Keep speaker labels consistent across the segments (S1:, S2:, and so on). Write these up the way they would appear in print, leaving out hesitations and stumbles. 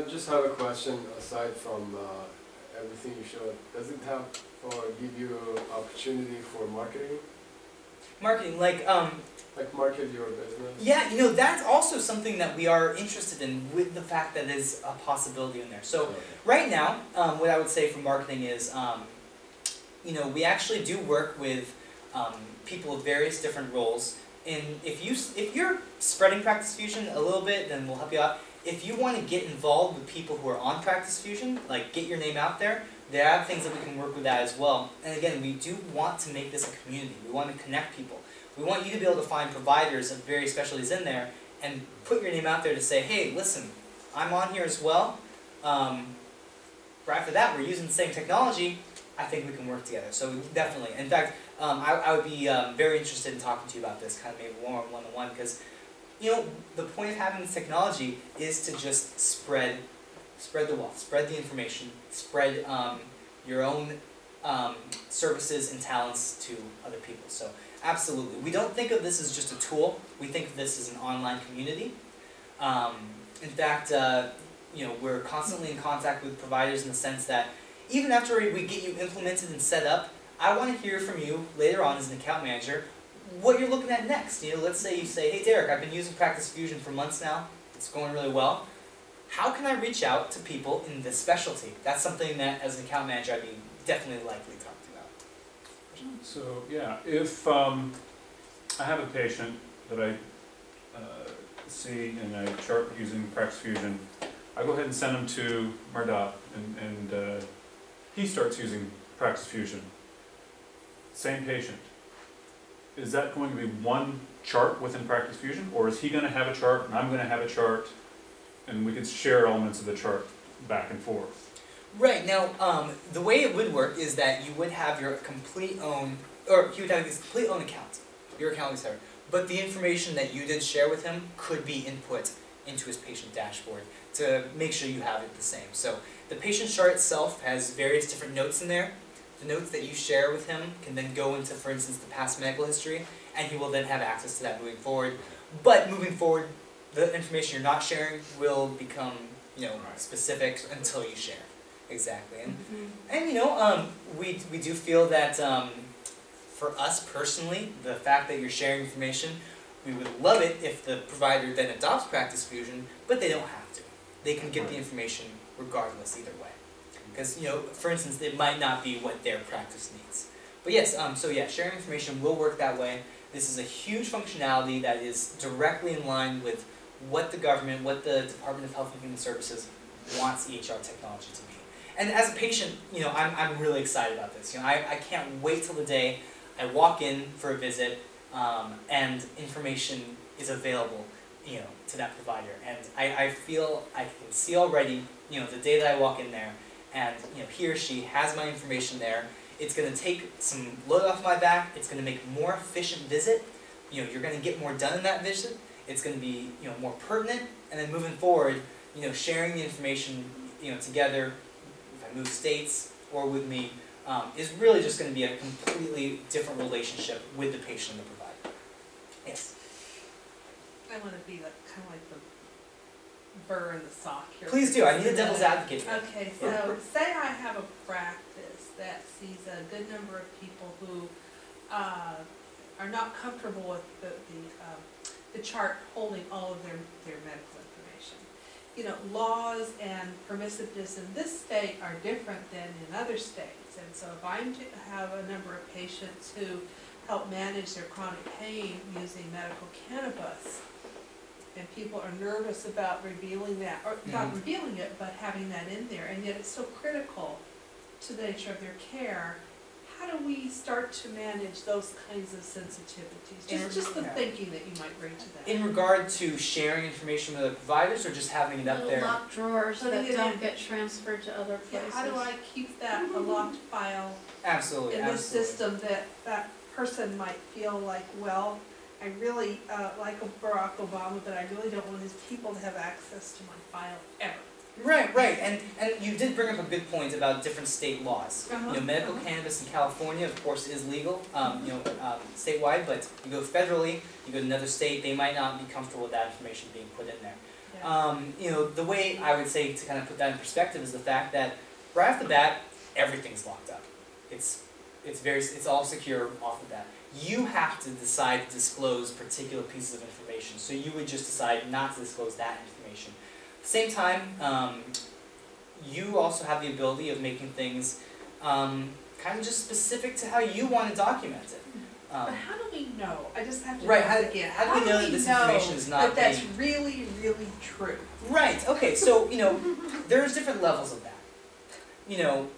S1: Just have a question aside from everything you showed. Does it have or give you opportunity for marketing?
S2: Marketing, like
S1: market your business?
S2: yeah, that's also something that we are interested in with the fact that there's a possibility in there. So
S1: Okay.
S2: right now, what I would say for marketing is, we actually do work with people of various different roles. And if you're spreading Practice Fusion a little bit, then we'll help you out. If you want to get involved with people who are on Practice Fusion, like get your name out there are things that we can work with that as well. And again, we do want to make this a community. We want to connect people. We want you to be able to find providers of various specialties in there and put your name out there to say, hey, listen, I'm on here as well. Right after that, we're using the same technology. I think we can work together. So definitely. In fact, I would be very interested in talking to you about this, kind of maybe more one-on-one, because the point of having this technology is to just spread the wealth, spread the information, spread your own services and talents to other people. So absolutely. We don't think of this as just a tool. We think of this as an online community. In fact, we're constantly in contact with providers in the sense that even after we get you implemented and set up, I want to hear from you later on as an account manager what you're looking at next. Let's say you say, hey Derek, I've been using Practice Fusion for months now. It's going really well. How can I reach out to people in this specialty? That's something that, as an account manager, I'd be definitely likely to talk to you about.
S3: So yeah, if I have a patient that I see and I chart using Practice Fusion, I go ahead and send him to Mardot, and he starts using Practice Fusion. Same patient. Is that going to be one chart within Practice Fusion, or is he going to have a chart and I'm going to have a chart, and we could share elements of the chart back and forth?
S2: Right. Now, the way it would work is that you would have your complete own, or he would have his complete own account, your account is there. But the information that you did share with him could be input into his patient dashboard to make sure you have it the same. So the patient chart itself has various different notes in there. The notes that you share with him can then go into, for instance, the past medical history, and he will then have access to that moving forward. But moving forward, the information you're not sharing will become, specific until you share. Exactly. And we do feel that for us personally, the fact that you're sharing information, we would love it if the provider then adopts Practice Fusion, but they don't have to. They can get the information regardless either way. Because, for instance, it might not be what their practice needs. But yes, so yeah, sharing information will work that way. This is a huge functionality that is directly in line with what the government, what the Department of Health and Human Services wants EHR technology to be. And as a patient, I'm really excited about this. I can't wait till the day I walk in for a visit and information is available, to that provider. And I feel, I can see already, the day that I walk in there, and he or she has my information there. It's going to take some load off my back. It's going to make a more efficient visit. You're going to get more done in that visit. It's going to be more pertinent. And then moving forward, sharing the information together, if I move states or with me, is really just going to be a completely different relationship with the patient and the provider. Yes.
S4: I want to be kind of like the burr in the sock here.
S2: Please do. I need a devil's advocate.
S4: Okay, so say I have a practice that sees a good number of people who are not comfortable with the chart holding all of their medical information. Laws and permissiveness in this state are different than in other states. And so if I'm to have a number of patients who help manage their chronic pain using medical cannabis, and people are nervous about revealing that, or not revealing it, but having that in there, and yet it's so critical to the nature of their care, how do we start to manage those kinds of sensitivities? Just the thinking that you might bring to that.
S2: In regard to sharing information with the providers, or just having it up there?
S5: Locked drawers that don't get transferred to other places.
S4: Yeah, how do I keep that a locked file
S2: Absolutely,
S4: in this system that person might feel like, well, I really like Barack Obama, but I really don't want his people to have access to my file ever.
S2: Right, and you did bring up a good point about different state laws. Medical cannabis in California, of course, is legal, statewide, but you go federally, you go to another state, they might not be comfortable with that information being put in there. You know, the way I would say to kind of put that in perspective is the fact that right off the bat, everything's locked up. It's all secure off the bat. You have to decide to disclose particular pieces of information, so you would just decide not to disclose that information. At the same time, you also have the ability of making things kind of just specific to how you want to document it.
S4: But how do we know? I just have to
S2: Right,
S4: ask again.
S2: how do we know that this information is not
S4: that that's
S2: being...
S4: really, really true?
S2: Right, okay, so, you know, there's different levels of that. You know...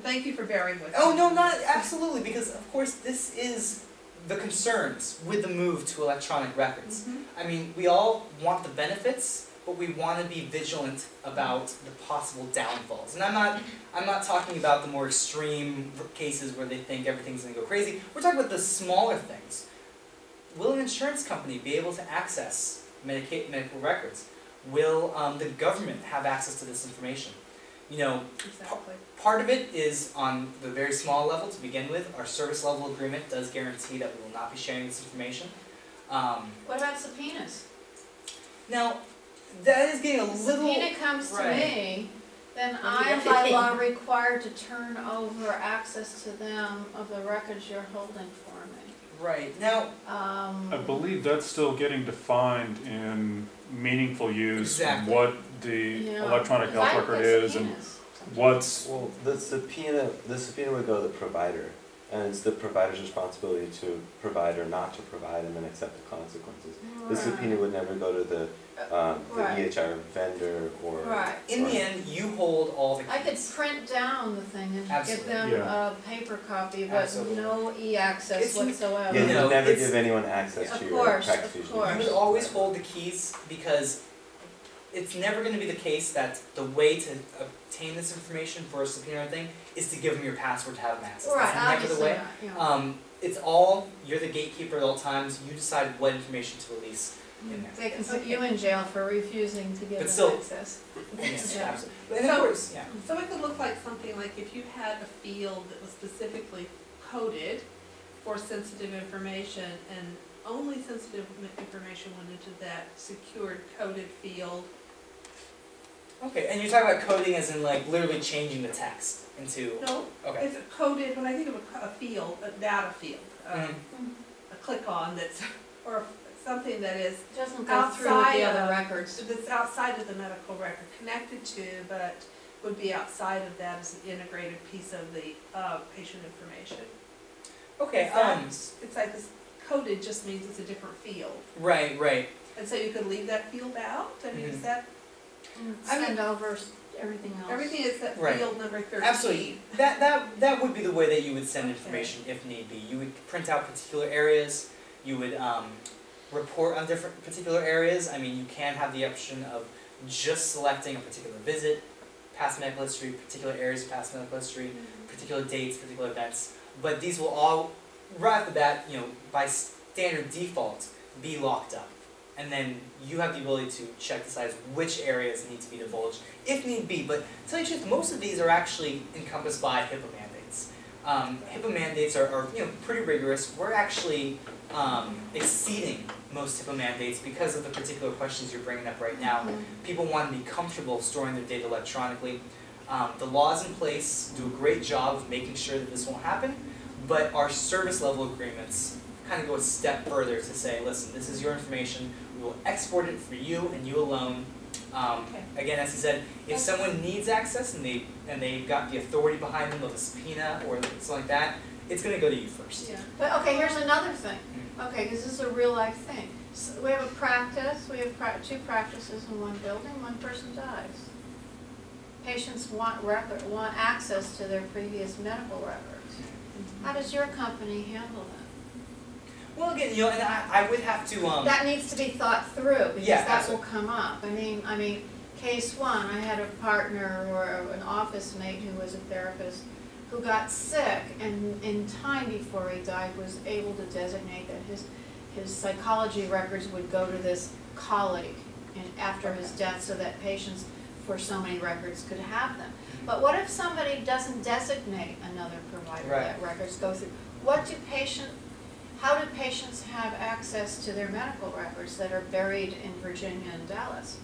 S4: Thank you for bearing with me.
S2: Oh, no, not absolutely, because, of course, this is the concerns with the move to electronic records. I mean, we all want the benefits, but we want to be vigilant about the possible downfalls. And I'm not talking about the more extreme cases where they think everything's going to go crazy. We're talking about the smaller things. Will an insurance company be able to access medical records? Will the government have access to this information? You know,
S4: Exactly.
S2: part of it is on the very small level to begin with. Our service level agreement does guarantee that we will not be sharing this information.
S5: What about subpoenas?
S2: Now, that is getting a
S5: If a
S2: little...
S5: subpoena comes to
S2: right.
S5: me, then I am by law required to turn over access to them of the records you're holding for me.
S2: Right. Now,
S3: I believe that's still getting defined in meaningful use,
S2: Exactly.
S3: what the
S5: Yeah.
S3: electronic
S5: Because
S3: health
S5: I
S3: record
S5: get
S3: is and
S5: subpoenas sometimes.
S3: what's,
S6: Well, the subpoena would go to the provider, and it's the provider's responsibility to provide or not to provide, and then accept the consequences. The subpoena would never go to the
S5: Right.
S6: EHR vendor or.
S5: Right.
S2: in the end, you hold all the
S5: I could
S2: keys.
S5: print down the thing and give
S2: Absolutely.
S5: them
S3: Yeah.
S5: a paper copy, but
S2: Absolutely.
S5: no e-access
S2: It's-
S5: whatsoever.
S6: Yeah, you
S2: No,
S6: would never
S2: it's-
S6: give anyone access
S5: Of
S6: to
S5: course,
S6: your
S5: of
S6: practice
S5: course.
S2: You would always hold the keys because it's never going to be the case that the way to obtain this information for a subpoena thing is to give them your password to have them access.
S5: Right,
S2: That's never the
S5: obviously
S2: way.
S5: not, yeah.
S2: It's all, you're the gatekeeper at all times, you decide what information to release in there.
S5: They can put you in jail for refusing to give
S2: But
S5: them
S2: still-
S5: access.
S2: Yes,
S5: Yeah.
S2: absolutely. And of course, yeah.
S4: So it could look like something like if you had a field that was specifically coded for sensitive information and only sensitive information went into that secured coded field.
S2: Okay, and you're talking about coding as in like literally changing the text into,
S4: No,
S2: okay.
S4: it's coded, when I think of a field, a data field,
S2: Mhm.
S4: a click-on that's, or something that is,
S5: It doesn't go through with
S4: Outside
S5: the
S4: of-
S5: other records.
S4: that's outside of the medical record, connected to, but would be outside of that as an integrated piece of the patient information.
S2: Okay,
S4: It's like this coded just means it's a different field.
S2: right, right.
S4: And so you could leave that field out? I mean, is that,
S2: I mean-
S5: Send over everything else.
S4: everything is that
S2: Right.
S4: field number 13?
S2: Absolutely. That would be the way that you would send
S4: Okay.
S2: information if need be. You would print out particular areas, you would report on different particular areas. I mean, you can have the option of just selecting a particular visit, past medical history, particular areas of past medical history, particular dates, particular events. But these will all, right off the bat, you know, by standard default, be locked up. And then you have the ability to check the size which areas need to be divulged, if need be. But to tell you the truth, most of these are actually encompassed by HIPAA mandates. HIPAA mandates are you know, pretty rigorous. We're actually exceeding most HIPAA mandates because of the particular questions you're bringing up right now. People want to be comfortable storing their data electronically. The laws in place do a great job of making sure that this won't happen, but our service level agreements kind of go a step further to say, listen, this is your information, we will export it for you and you alone. Again, as he said, if someone needs access and they've got the authority behind them of a subpoena or something like that, it's going to go to you first.
S4: Yeah.
S5: But okay, here's another thing. Okay, because this is a real life thing. So we have a practice, we have two practices in one building, one person dies. Patients want access to their previous medical records. How does your company handle that?
S2: Well, again, you know, and I would have to.
S5: That needs to be thought through, because
S2: Yeah,
S5: that will come up. I mean, case one, I had a partner or an office mate who was a therapist who got sick, and in time before he died was able to designate that his psychology records would go to this colleague after his death, so that patients for so many records could have them. But what if somebody doesn't designate another provider that records go through? How do patients have access to their medical records that are buried in Virginia and Dallas?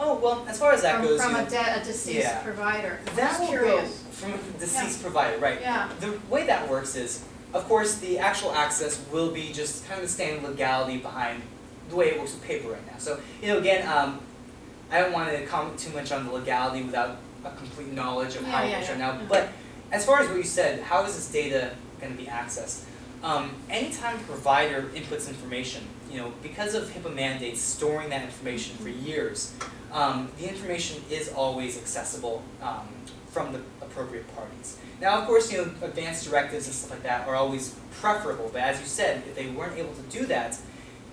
S2: Oh, well, as far as that goes,
S5: from
S2: you
S5: a
S2: know,
S5: deceased
S2: yeah.
S5: provider?
S2: that
S5: Just
S2: will
S5: curious.
S2: go from a deceased provider, right.
S5: Yeah,
S2: The way that works is, of course, the actual access will be just kind of the standard legality behind the way it works with paper right now. So, you know, again, I don't want to comment too much on the legality without a complete knowledge of how it works right now.
S5: yeah.
S2: But as far as what you said, how is this data going to be accessed? Anytime a provider inputs information, you know, because of HIPAA mandates storing that information for years, the information is always accessible from the appropriate parties. Now, of course, you know, advanced directives and stuff like that are always preferable, but as you said, if they weren't able to do that,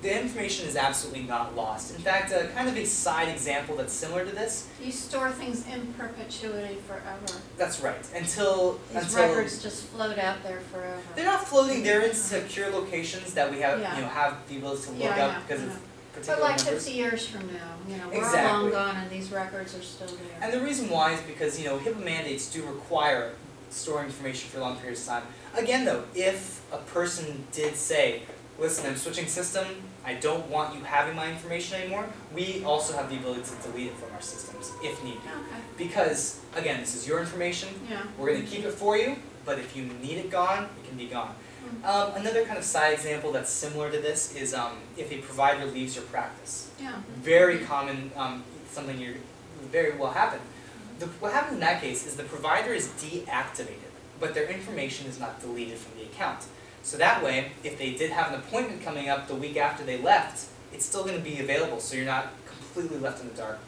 S2: the information is absolutely not lost. In fact, kind of a side example that's similar to this.
S5: You store things in perpetuity forever.
S2: That's right. Until
S5: These records just float out there forever.
S2: they're not floating. They're in secure locations that we have,
S5: Yeah.
S2: you know, have the ability to look
S5: Yeah, I
S2: up
S5: know,
S2: because
S5: I
S2: of
S5: know.
S2: particular
S5: But like
S2: numbers.
S5: 50 years from now, you know, we're all
S2: Exactly.
S5: long gone and these records are still there.
S2: And the reason why is because, you know, HIPAA mandates do require storing information for long periods of time. Again though, if a person did say, listen, I'm switching system, I don't want you having my information anymore, we also have the ability to delete it from our systems if need be.
S5: Okay,
S2: Because, again, this is your information,
S5: yeah.
S2: we're going to keep it for you, but if you need it gone, it can be gone. Another kind of side example that's similar to this is if a provider leaves your practice.
S5: Yeah.
S2: Very common, something you very well happen. What happens in that case is the provider is deactivated, but their information is not deleted from the account. So that way, if they did have an appointment coming up the week after they left, it's still going to be available, so you're not completely left in the dark.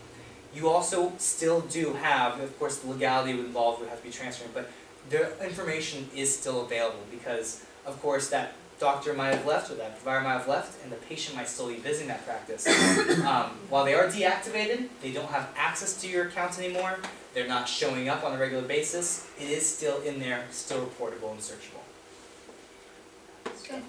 S2: You also still do have, of course, the legality involved would have to be transferred, but the information is still available because, of course, that doctor might have left or that provider might have left and the patient might still be visiting that practice. While they are deactivated, they don't have access to your account anymore, they're not showing up on a regular basis, it is still in there, still reportable and searchable.
S5: Good.